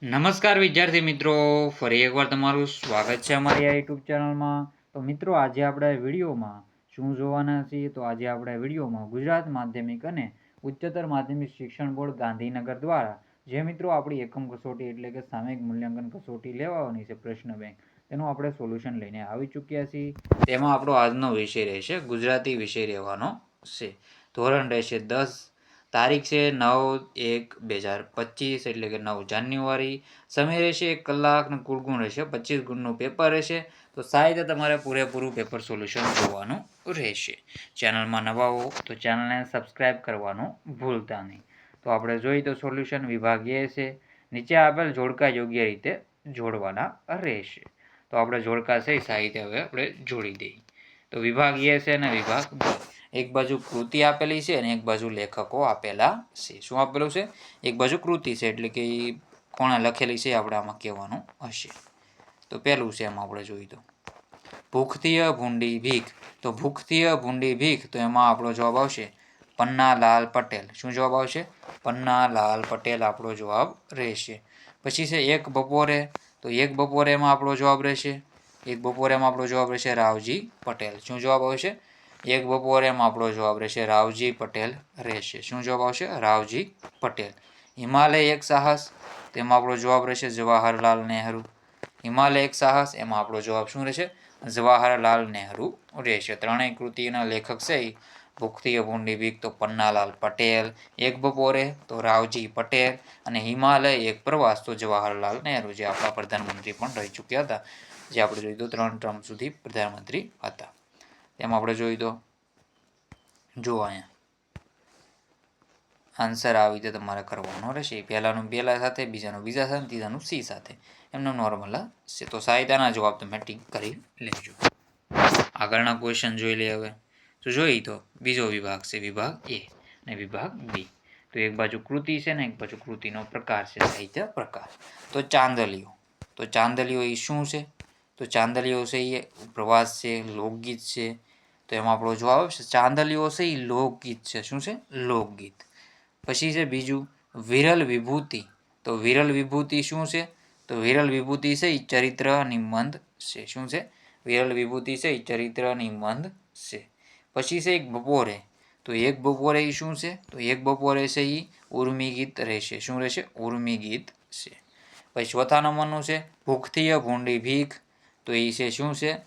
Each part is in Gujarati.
નમસ્કાર વિદ્યાર્થી મિત્રો, ફરી એકવાર તમારું સ્વાગત છે અમારી આ યુટ્યુબ ચેનલમાં. તો મિત્રો, આજે આપણે વિડીયોમાં શું જોવાના છીએ? તો આજે આપણે વિડીયોમાં ગુજરાત માધ્યમિક અને ઉચ્ચતર માધ્યમિક શિક્ષણ બોર્ડ ગાંધીનગર દ્વારા જે મિત્રો આપણી એકમ કસોટી એટલે કે સામયિક મૂલ્યાંકન કસોટી લેવાની છે પ્રશ્ન બેંક, તેનું આપણે સોલ્યુશન લઈને આવી ચૂક્યા છીએ. તેમાં આપણો આજનો વિષય રહેશે ગુજરાતી વિષય રહેવાનો છે. ધોરણ રહેશે 10. તારીખ છે 9/1/2025 એટલે કે 9 જાન્યુઆરી. સમય રહેશે 1 કલાક અને કુલ ગુણ રહેશે 25 ગુણનું પેપર રહેશે. તો સાહેબ તમારે પૂરેપૂરું પેપર સોલ્યુશન જોવાનું રહેશે. ચેનલમાં નવા હો તો ચેનલને સબસ્ક્રાઈબ કરવાનું ભૂલતા નહીં. તો આપણે જોઈએ તો સોલ્યુશન વિભાગ એ છે. નીચે આપેલ જોડકા યોગ્ય રીતે જોડવાના રહેશે. તો આપણે જોડકા છે સાહિત્ય હવે આપણે જોડી દઈએ. તો વિભાગ એ છે અને વિભાગ બી. એક બાજુ કૃતિ આપેલી છે અને એક બાજુ લેખકો આપેલા છે. શું આપેલું છે? એક બાજુ કૃતિ છે એટલે કે કોણે લખેલી છે આપણે આમાં કહેવાનું હશે. તો પહેલું છે એમાં આપણે જોઈ તો ભૂખથી ભૂંડી ભીખ. તો ભૂખથી ભૂંડી ભીખ, તો એમાં આપણો જવાબ આવશે પન્નાલાલ પટેલ. શું જવાબ આવશે? પન્નાલાલ પટેલ આપણો જવાબ રહેશે. પછી છે એક બપોરે. તો એક બપોરેમાં આપણો જવાબ રહેશે રાવજી પટેલ. શું જવાબ આવશે? એક બપોરેમાં આપણો જવાબ રહેશે રાવજી પટેલ રહેશે. શું જવાબ આવશે? રાવજી પટેલ. હિમાલય એક સાહસ, તેમાં આપણો જવાબ રહેશે જવાહરલાલ નહેરુ. હિમાલય એક સાહસ, એમાં આપણો જવાબ શું રહેશે? જવાહરલાલ નહેરુ રહેશે. ત્રણેય કૃતિના લેખક છે ભૂખથી ભૂંડી ભીખ તો પન્નાલાલ પટેલ, એક બપોરે તો રાવજી પટેલ, અને હિમાલય એક પ્રવાસ તો જવાહરલાલ નહેરુ, જે આપણા પ્રધાનમંત્રી પણ રહી ચૂક્યા હતા, જે આપણે જોયું તો 3 ટર્મ સુધી પ્રધાનમંત્રી હતા. એમાં આપણે જોયું તો જો અહીંયા આન્સર આવી રીતે તમારે કરવાનો રહેશે. પહેલાનું પહેલા સાથે, બીજાનું બીજા સાથે, ત્રીજાનું સી સાથે, એમનો નોર્મલ છે. તો સાહિત્યના જવાબ તમે ટીક કરી લેજો. આગળના ક્વેશ્ચન જોઈ લે હવે. તો જોઈ તો બીજો વિભાગ છે વિભાગ એ અને વિભાગ બી. તો એક બાજુ કૃતિ છે ને એક બાજુ કૃતિનો પ્રકાર છે સાહિત્ય પ્રકાર. તો ચાંદલીઓ. તો ચાંદલીઓ એ શું છે? તો ચાંદલીઓ છે એ પ્રવાસ છે, લોકગીત છે. તો એમાં આપણો જવાબ આવશે ચાંદલીઓ છે એ લોકગીત છે. શું છે? લોકગીત. પછી છે બીજું વિરલ વિભૂતિ. તો વિરલ વિભૂતિ શું છે? તો વિરલ વિભૂતિ છે એ ચરિત્ર નિબંધ છે. શું છે? વિરલ વિભૂતિ છે એ ચરિત્ર નિબંધ છે. પછી છે એક બપોરે. તો એક બપોરે એ શું છે? તો એક બપોરે છે એ ઉર્મી ગીત રહેશે. શું રહેશે? ઉર્મી ગીત છે. પછી ચોથા નંબરનું છે ભૂખથી ભૂંડી ભીખ. તો એ છે શું છે?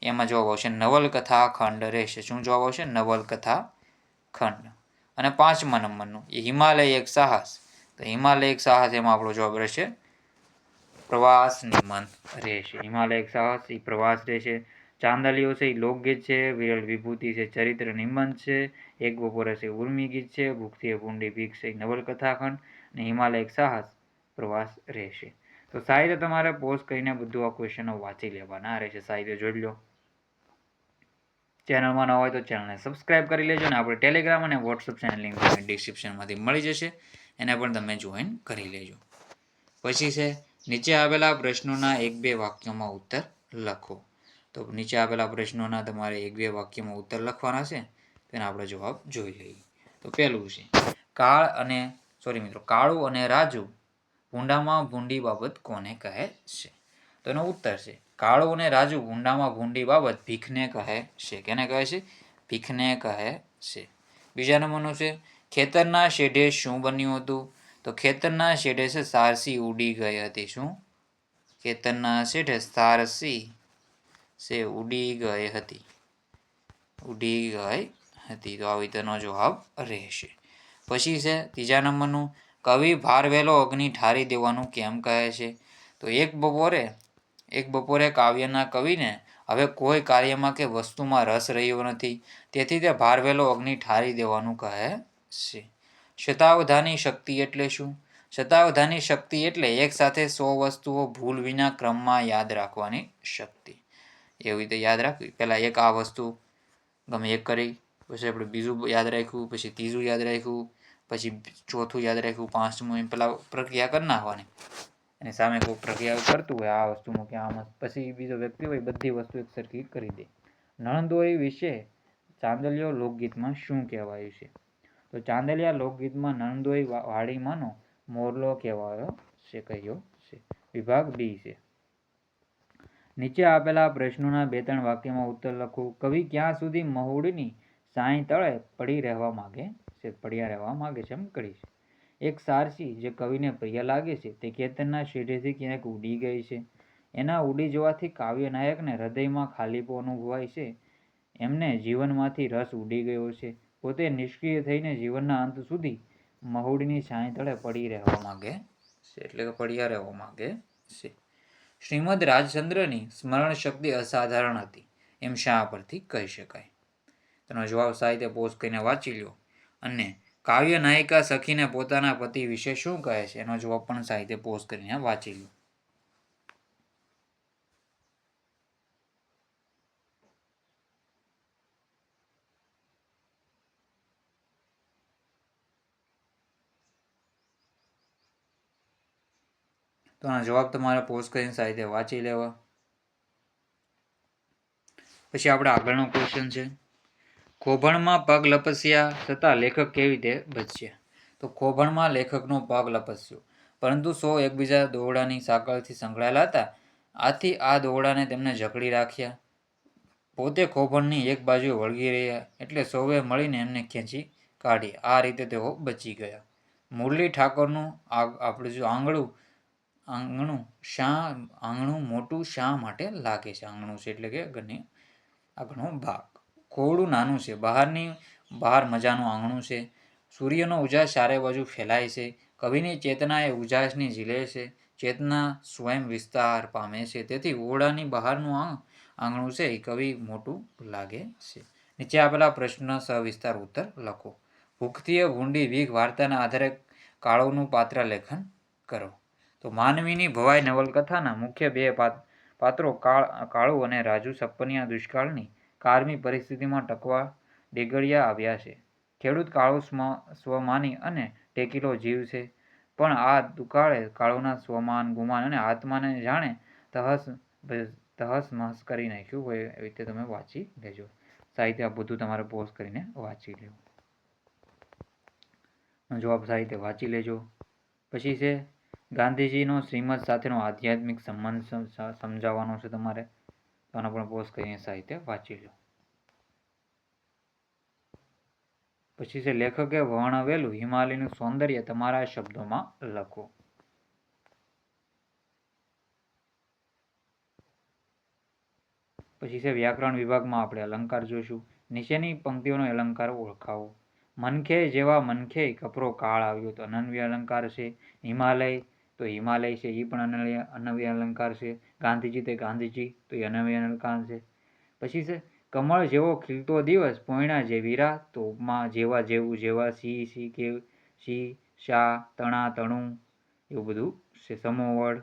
એમાં જવાબ આવશે નવલકથા ખંડ રહેશે. શું જવાબ આવશે? નવલકથા ખંડ. અને 5મા નંબરનું એ હિમાલય એક સાહસ. તો હિમાલય એક સાહસ, એમાં આપણો જવાબ રહેશે પ્રવાસ નિબંધ રહેશે. હિમાલય એક સાહસ એ પ્રવાસ રહેશે. ચાંદલીઓ છે એ લોકગીત છે. વિરલ વિભૂતિ છે ચરિત્ર નિબંધ છે. એક બપોરે છે ઉર્મી ગીત છે. ભૂખથી ભૂંડી ભીખ છે નવલકથા ખંડ. અને હિમાલય એક સાહસ પ્રવાસ રહેશે. તો સાહિત્ય તમારે પોઝ કરીને બધું આ ક્વેશ્ચનો વાંચી લેવાના રહેશે. સાહિત્ય જોઈ લો. ચેનલમાં ન હોય તો ચેનલને સબસ્ક્રાઈબ કરી લેજો. અને આપણે ટેલિગ્રામ અને વોટ્સઅપ ચેનલ લિંક તમને ડિસ્ક્રિપ્શનમાંથી મળી જશે, એને પણ તમે જોઈન કરી લેજો. પછી છે નીચે આવેલા પ્રશ્નોના 1-2 વાક્યોમાં ઉત્તર લખો. તો નીચે આપેલા પ્રશ્નોના તમારે 1-2 વાક્યમાં ઉત્તર લખવાના છે. તેના આપણે જવાબ જોઈ લઈએ. તો પહેલું છે કાળુ અને રાજુ ભૂંડામાં ભૂંડી બાબત કોને કહે છે? તો એનો ઉત્તર છે કાળુ અને રાજુ ભૂંડામાં ભૂંડી બાબત ભીખને કહે છે. કેને કહે છે? ભીખને કહે છે. બીજા નંબરનું છે ખેતરના શેઢે શું બન્યું હતું? તો ખેતરના શેઢે છે સારસી ઉડી ગઈ હતી. શું? ખેતરના શેઢે સારસી છે ઉડી ગઈ હતી. તો આવી તેનો જવાબ રહેશે. પછી છે ત્રીજા નંબરનું કવિ ભારવેલો અગ્નિ ઠારી દેવાનું કેમ કહે છે? તો એક બપોરે કાવ્યના કવિને હવે કોઈ કાર્યમાં કે વસ્તુમાં રસ રહ્યો નથી, તેથી તે ભારવેલો અગ્નિ ઠારી દેવાનું કહે છે. શતાવધાની શક્તિ એટલે શું? શતાવધાની શક્તિ એટલે એક સાથે 100 વસ્તુઓ ભૂલ વિના ક્રમમાં યાદ રાખવાની શક્તિ. એવી રીતે યાદ રાખવી. પહેલાં એક આ વસ્તુ ગમે એક કરી, પછી આપણે બીજું યાદ રાખ્યું, પછી ત્રીજું યાદ રાખ્યું, પછી ચોથું યાદ રાખ્યું, 5મું, એમ પેલા પ્રક્રિયા કરી નાખવાની. એની સામે કોઈ પ્રક્રિયા કરતું હોય આ વસ્તુ મૂકે આમાં, પછી બીજો વ્યક્તિ હોય બધી વસ્તુ એક સરખી કરી દે. નણંદોઈ વિશે ચાંદલિયો લોકગીતમાં શું કહેવાયું છે? તો ચાંદલિયા લોકગીતમાં નણંદોઈ વાડીમાંનો મોરલો કહેવાયો છે. કહ્યો વિભાગ બી છે. નીચે આપેલા પ્રશ્નોના 2-3 વાક્યમાં ઉત્તર લખો. કવિ ક્યાં સુધી મહુડીની સાંઈ તળે પડ્યા રહેવા માગે છે એમ કરી છે. એક સારસી જે કવિને પ્રિય લાગે છે તે ખેતરના શેઢેથી ક્યાંક ઉડી ગઈ છે. એના ઉડી જવાથી કાવ્ય નાયકને હૃદયમાં ખાલીપો અનુભવાય છે. એમને જીવનમાંથી રસ ઉડી ગયો છે. પોતે નિષ્ક્રિય થઈને જીવનના અંત સુધી મહુડીની છાંય તળે પડી રહેવા માંગે છે, એટલે કે પડ્યા રહેવા માંગે છે. શ્રીમદ રાજચંદ્રની સ્મરણ શક્તિ અસાધારણ હતી એમ શા પરથી કહી શકાય? તેનો જવાબ સાહિત્ય પોઝ કરીને વાંચી લો. અને કાવ્ય નાયિકા સખીને પોતાના પતિ વિશે શું કહે છે એનો જવાબ પણ સાહિત્ય પોઝ કરીને વાંચી લો. તો આનો જવાબ તમારે પોઝ કરીને સાહિત્ય વાંચી લેવા. પછી આપણે આગળનો ક્વેશ્ચન છે, ખોભણમાં પગ લપસ્યા છતાં લેખક કેવી રીતે બચ્યા? તો ખોભણમાં લેખકનો પગ લપસ્યો, પરંતુ 100 એકબીજા દોરડાની સાંકળથી સંકળાયેલા હતા. આથી આ દોરડાને તેમને જકડી રાખ્યા. પોતે ખોભણની એક બાજુએ વળગી રહ્યા, એટલે સૌએ મળીને એમને ખેંચી કાઢી. આ રીતે તેઓ બચી ગયા. મુરલી ઠાકોરનું આપણે જો આંગણું મોટું શા માટે લાગે છે? આંગણું છે એટલે કે આગળનો ભાગ. ખોરડું નાનું છે, બહાર મજાનું આંગણું છે. સૂર્યનો ઉજાસ ચારે બાજુ ફેલાય છે. કવિની ચેતના એ ઉજાસની ઝીલે છે. ચેતના સ્વયં વિસ્તાર પામે છે, તેથી ઓરડાની બહારનું આંગણું છે એ કવિ મોટું લાગે છે. નીચે આપેલા પ્રશ્ન સવિસ્તાર ઉત્તર લખો. ભૂખથી ભૂંડી ભીખ વાર્તાના આધારે કાળુનું પાત્ર લેખન કરો. તો માનવીની ભવાઈ નવલકથાના મુખ્ય 2 પાત્રો કાળુ અને રાજુ સપનિયા દુષ્કાળની કારમી પરિસ્થિતિમાં ટકવા ડેગડિયા આવ્યા છે. ખેડૂત કાળુ સ્વમાની અને ટેકીલો જીવ છે, પણ આ દુકાળે કાળુના સ્વમાન, ગુમાન અને આત્માને જાણે તહસ-મહસ કરી નાખ્યું હોય એવી રીતે તમે વાંચી લેજો. સાહિત્ય આ બધું તમારે પોઝ કરીને વાંચી લેવું. જવાબ સાહિત્ય વાંચી લેજો. પછી છે ગાંધીજીનો શ્રીમદ સાથેનો આધ્યાત્મિક સંબંધ સમજાવવાનો છે તમારે, તો આનો પણ પોઝ કરીને સાહિત્ય વાંચી લો. પછી છે લેખકે વર્ણવેલું હિમાલયનું સૌંદર્ય તમારા શબ્દોમાં લખો. પછી છે વ્યાકરણ વિભાગમાં આપણે અલંકાર જોઈશું. નીચેની પંક્તિઓનો અલંકાર ઓળખાવો. મનખે જેવા મનખે કપરો કાળ આવ્યો, તો અનવ્ય અલંકાર છે. હિમાલય, તો હિમાલય છે એ પણ અનવ્ય અલંકાર છે. ગાંધીજી તે ગાંધીજી, તો એ અનવ્ય અલંકાર છે. પછી છે કમળ જેવો ખીલતો દિવસ, પોયણા જેવી રાત, તો ઉપમા જેવા જેવું, જેવા સી કે સી, શા તણા તણું, એવું બધું છે. સમોવડ.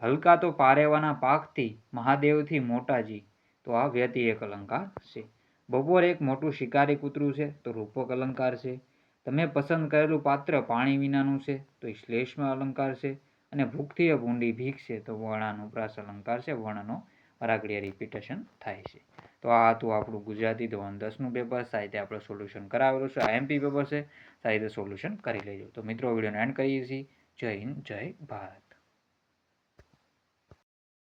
હલકા તો પારેવાના પાકથી, મહાદેવથી મોટાજી, તો આ વ્યતિરેક અલંકાર છે. બપોર એક મોટું શિકારી કૂતરું છે, તો રૂપક અલંકાર છે. તમે પસંદ કરેલું પાત્ર પાણી વિનાનું છે, તો શ્લેષમ અલંકાર છે. અને ભૂખથી ભૂંડી ભીખ છે, તો વર્ણાનુપ્રાસ અલંકાર છે. વર્ણનો વારાઘડીએ રિપીટેશન થાય છે. તો આ હતું આપણું ગુજરાતી ધોરણ 10નું પેપર. સાહિત્ય આપણે સોલ્યુશન કરાવેલું છે. IMP પેપર છે, સાહિત્ય સોલ્યુશન કરી લેજો. તો મિત્રો વિડીયોને એન્ડ કરીએ છીએ. જય હિન્દ, જય ભારત.